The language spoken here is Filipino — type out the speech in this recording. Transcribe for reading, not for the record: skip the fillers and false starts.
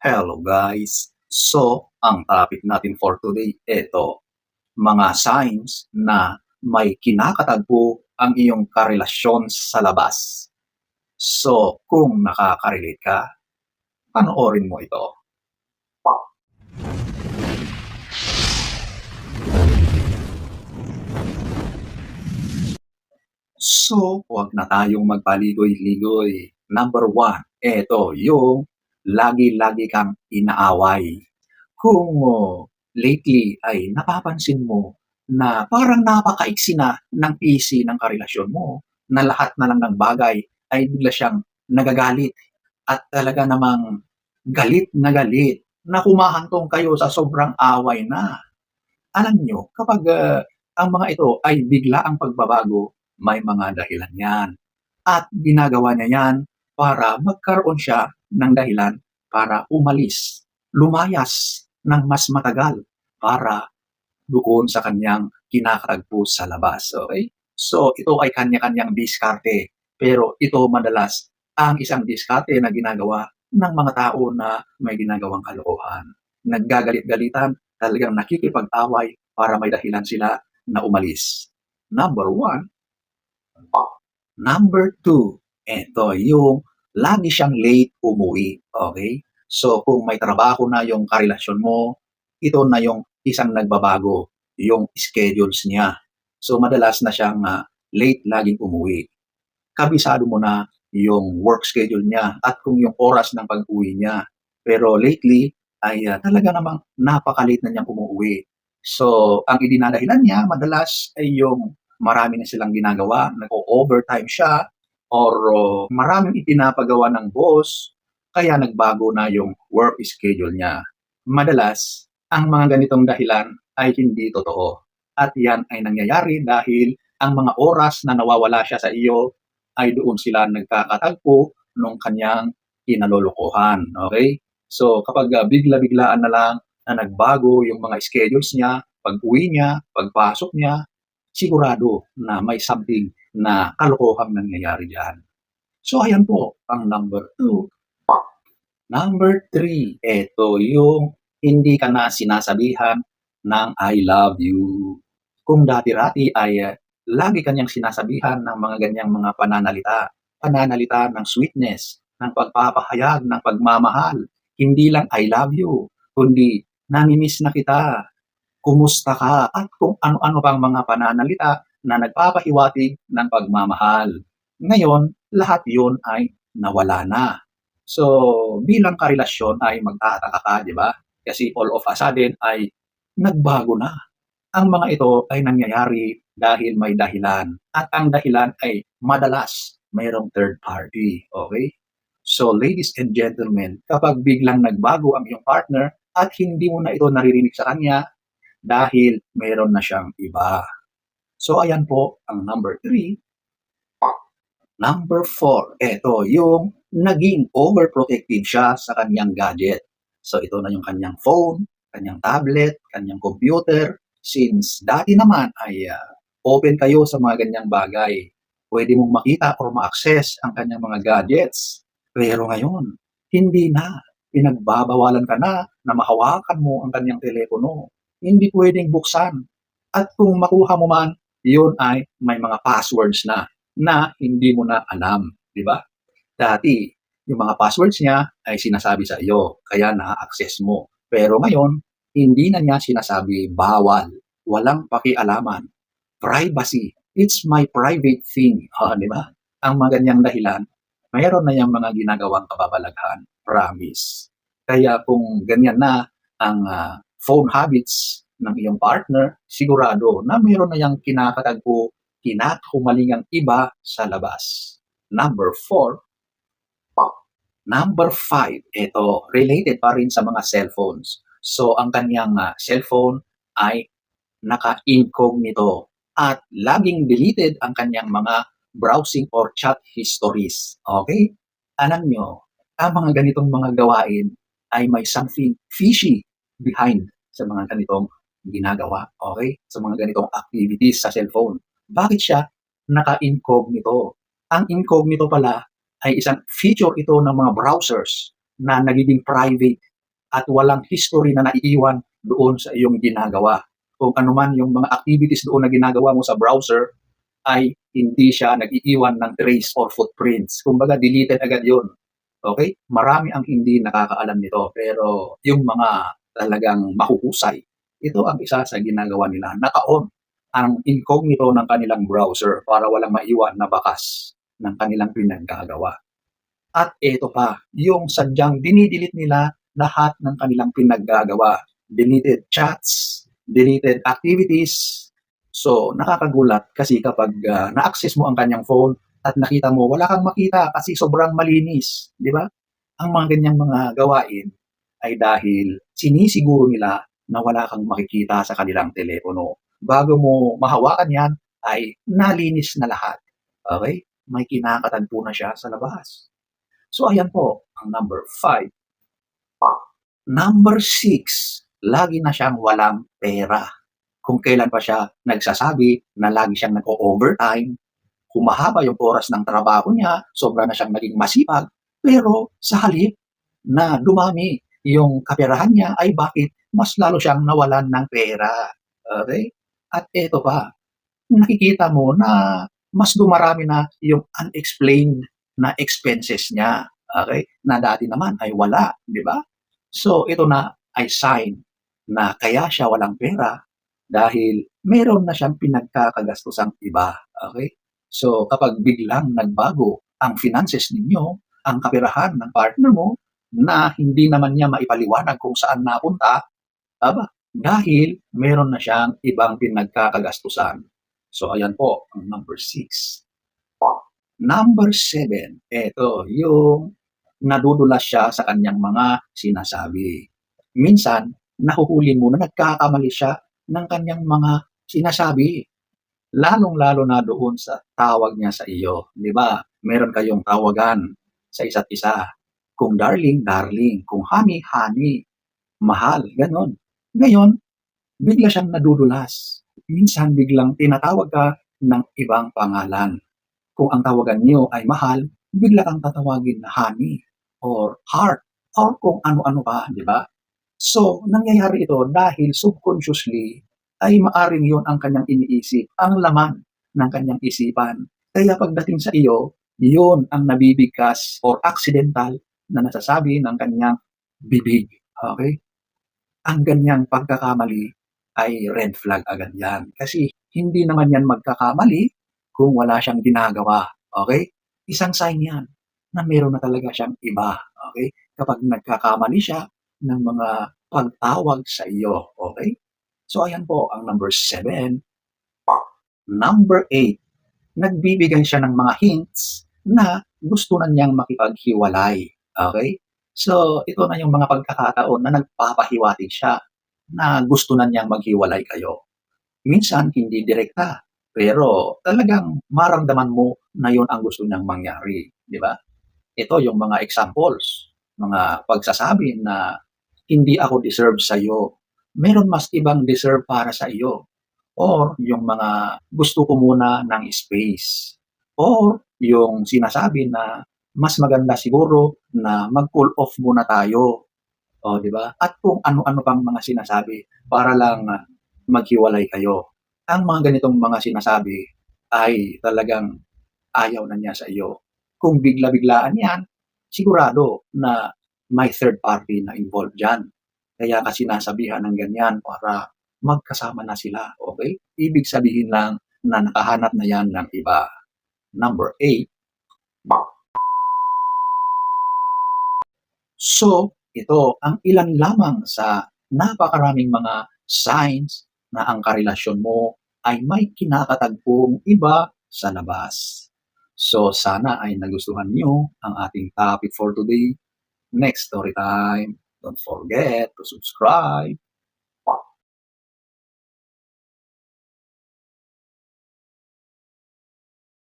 Hello guys! So, ang topic natin for today, ito, mga signs na may kinakatagpo ang iyong karelasyon sa labas. So, kung nakaka-relate ka, panoorin mo ito. So, huwag na tayong magpaligoy-ligoy. Number 1, ito yung lagi-lagi kang inaaway. Kung lately ay napapansin mo na parang napakaiksi na ng PC ng karelasyon mo, na lahat na lang ng bagay ay bigla siyang nagagalit at talaga namang galit na humahantong kayo sa sobrang away na. Alam nyo, kapag ang mga ito ay bigla ang pagbabago, may mga dahilan yan. At ginagawa niya yan para magkaroon siya ng dahilan para umalis, lumayas ng mas matagal para doon sa kanyang kinakatagpo sa labas. Okay? So, ito ay kanya-kanyang diskarte. Pero ito madalas ang isang diskarte na ginagawa ng mga tao na may ginagawang kalokohan. Naggagalit-galitan, talagang nakikipag-away para may dahilan sila na umalis. Number 1. Number 2, ito yung lagi siyang late umuwi. Okay? So, kung may trabaho na yung karelasyon mo, ito na yung isang nagbabago, yung schedules niya. So, madalas na siyang late laging umuwi. Kabisado mo na yung work schedule niya at kung yung oras ng pag-uwi niya. Pero lately, ay talaga namang napaka-late na niyang umuwi. So, ang idinadahilan niya madalas ay yung marami na silang ginagawa, nag-o-overtime siya, or maraming ipinapagawa ng boss, kaya nagbago na yung work schedule niya. Madalas, ang mga ganitong dahilan ay hindi totoo. At yan ay nangyayari dahil ang mga oras na nawawala siya sa iyo ay doon sila nagkakatagpo nung kanyang kinalolokohan. Okay? So, kapag bigla-biglaan na lang na nagbago yung mga schedules niya, pag-uwi niya, pagpasok niya, sigurado na may something na kalokohang nangyayari dyan. So, ayan po ang number 2. Number 3, ito yung hindi ka na sinasabihan ng I love you. Kung dati-rati ay lagi kanyang sinasabihan ng mga ganyang mga pananalita ng sweetness, ng pagpapahayag, ng pagmamahal. Hindi lang I love you, kundi namimiss na kita, kumusta ka, at kung ano-ano pang mga pananalita na nagpapahiwatig ng pagmamahal. Ngayon, lahat yun ay nawala na. So, bilang karelasyon ay magtataka ka, di ba? Kasi all of a sudden ay nagbago na. Ang mga ito ay nangyayari dahil may dahilan. At ang dahilan ay madalas mayroong third party. Okay? So, ladies and gentlemen, kapag biglang nagbago ang iyong partner at hindi mo na ito naririnig sa kanya dahil mayroon na siyang iba. So, ayan po ang number 3. Number 4, ito yung naging overprotective siya sa kanyang gadget. So, ito na yung kanyang phone, kanyang tablet, kanyang computer. Since dati naman ay open kayo sa mga ganyang bagay, pwede mong makita or ma-access ang kanyang mga gadgets. Pero ngayon, hindi na. Pinagbabawalan ka na mahawakan mo ang kanyang telepono. Hindi pwedeng buksan. At kung makuha mo man, yun ay may mga passwords na hindi mo na alam. Di ba? Dati, yung mga passwords niya ay sinasabi sa iyo, kaya na-access mo. Pero ngayon, hindi na niya sinasabi bawal, walang pakialaman. Privacy, it's my private thing. Di ba? Ang mga ganyang dahilan, mayroon na yung mga ginagawang kababalaghan. Promise. Kaya kung ganyan na ang phone habits ng iyong partner, sigurado na mayroon na yung kinakatagpo, kinakahumalingang iba sa labas. Number 4. Number 5, ito, related pa rin sa mga cellphones. So, ang kanyang cellphone ay naka-incognito at laging deleted ang kanyang mga browsing or chat histories. Okay? Alam nyo, ang mga ganitong mga gawain ay may something fishy behind sa mga ganitong ginagawa. Okay? Sa mga ganitong activities sa cellphone. Bakit siya naka-incognito? Ang incognito pala ay isang feature ito ng mga browsers na nagiging private at walang history na naiiwan doon sa iyong ginagawa. Kung ano man yung mga activities doon na ginagawa mo sa browser, ay hindi siya nag-iiwan ng trace or footprints. Kumbaga, deleted agad yun. Okay? Marami ang hindi nakakaalam nito. Pero yung mga talagang mahuhusay, ito ang isa sa ginagawa nila. Naka-on ang incognito ng kanilang browser para walang maiwan na bakas ng kanilang pinaggagawa. At ito pa, yung sadyang dinidelete nila lahat ng kanilang pinaggagawa. Deleted chats, deleted activities. So, nakakagulat kasi kapag na-access mo ang kanyang phone at nakita mo, wala kang makita kasi sobrang malinis. Di ba? Ang mga ganyang mga gawain ay dahil sinisiguro nila na wala kang makikita sa kanilang telepono. Bago mo mahawakan yan, ay nalinis na lahat. Okay? May kinakatagpo na siya sa labas. So, ayan po, ang number 5. Number 6, lagi na siyang walang pera. Kung kailan pa siya nagsasabi na lagi siyang nag-overtime, humahaba yung oras ng trabaho niya, sobra na siyang naging masipag, pero sa halip na dumami yung kaperahan niya ay bakit mas lalo siyang nawalan ng pera. Okay? At ito pa, nakikita mo na mas dumarami na yung unexplained na expenses niya. Okay? Na dati naman ay wala, di ba? So ito na ay sign na kaya siya walang pera dahil meron na siyang pinagkakagastusang iba. Okay? So kapag biglang nagbago ang finances ninyo, ang kaperahan ng partner mo na hindi naman niya maipaliwanag kung saan napunta, aba, dahil meron na siyang ibang pinagkakagastusan. So ayan po ang number 6. Number 7, eto yung nadudulas siya sa kanyang mga sinasabi. Minsan, nahuhuli mo na nagkakamali siya ng kanyang mga sinasabi. Lalong-lalo na doon sa tawag niya sa iyo. Di ba? Meron kayong tawagan sa isa't isa. Kung darling, darling. Kung honey, honey. Mahal. Ganon. Ngayon, bigla siyang nadudulas. Minsan, biglang tinatawag ka ng ibang pangalan. Kung ang tawagan niyo ay mahal, bigla kang tatawagin na honey or heart or kung ano-ano pa, di ba? So, nangyayari ito dahil subconsciously ay maaring yon ang kanyang iniisip, ang laman ng kanyang isipan. Kaya pagdating sa iyo, yon ang nabibigkas or accidental na nasasabi ng kanyang bibig. Okay? Ang ganyang pagkakamali ay red flag agad yan. Kasi hindi naman yan magkakamali kung wala siyang ginagawa. Okay? Isang sign yan na meron na talaga siyang iba. Okay? Kapag nagkakamali siya ng mga pagtawag sa iyo. Okay? So, ayan po ang number 7. Number 8, nagbibigay siya ng mga hints na gusto na niyang makipaghiwalay. Okay? So, ito na yung mga pagkakataon na nagpapahiwatig siya na gusto na niyang maghiwalay kayo. Minsan, hindi direkta, pero talagang maramdaman mo na yun ang gusto niyang mangyari. Di ba? Ito yung mga examples, mga pagsasabi na hindi ako deserve sa iyo. Meron mas ibang deserve para sa iyo. Or yung mga gusto ko muna ng space. Or yung sinasabi na mas maganda siguro na mag-cool off muna tayo. O, di ba? At kung ano-ano pang mga sinasabi para lang maghiwalay kayo. Ang mga ganitong mga sinasabi ay talagang ayaw na niya sa iyo. Kung bigla-biglaan yan, sigurado na may third party na involved dyan. Kaya ka sinasabihan ng ganyan para magkasama na sila. Okay? Ibig sabihin lang na nakahanap na yan ng iba. Number 8. So, ito ang ilan lamang sa napakaraming mga signs na ang karelasyon mo ay may kinakatagpong iba sa labas. So, sana ay nagustuhan niyo ang ating topic for today. Next story time. Don't forget to subscribe.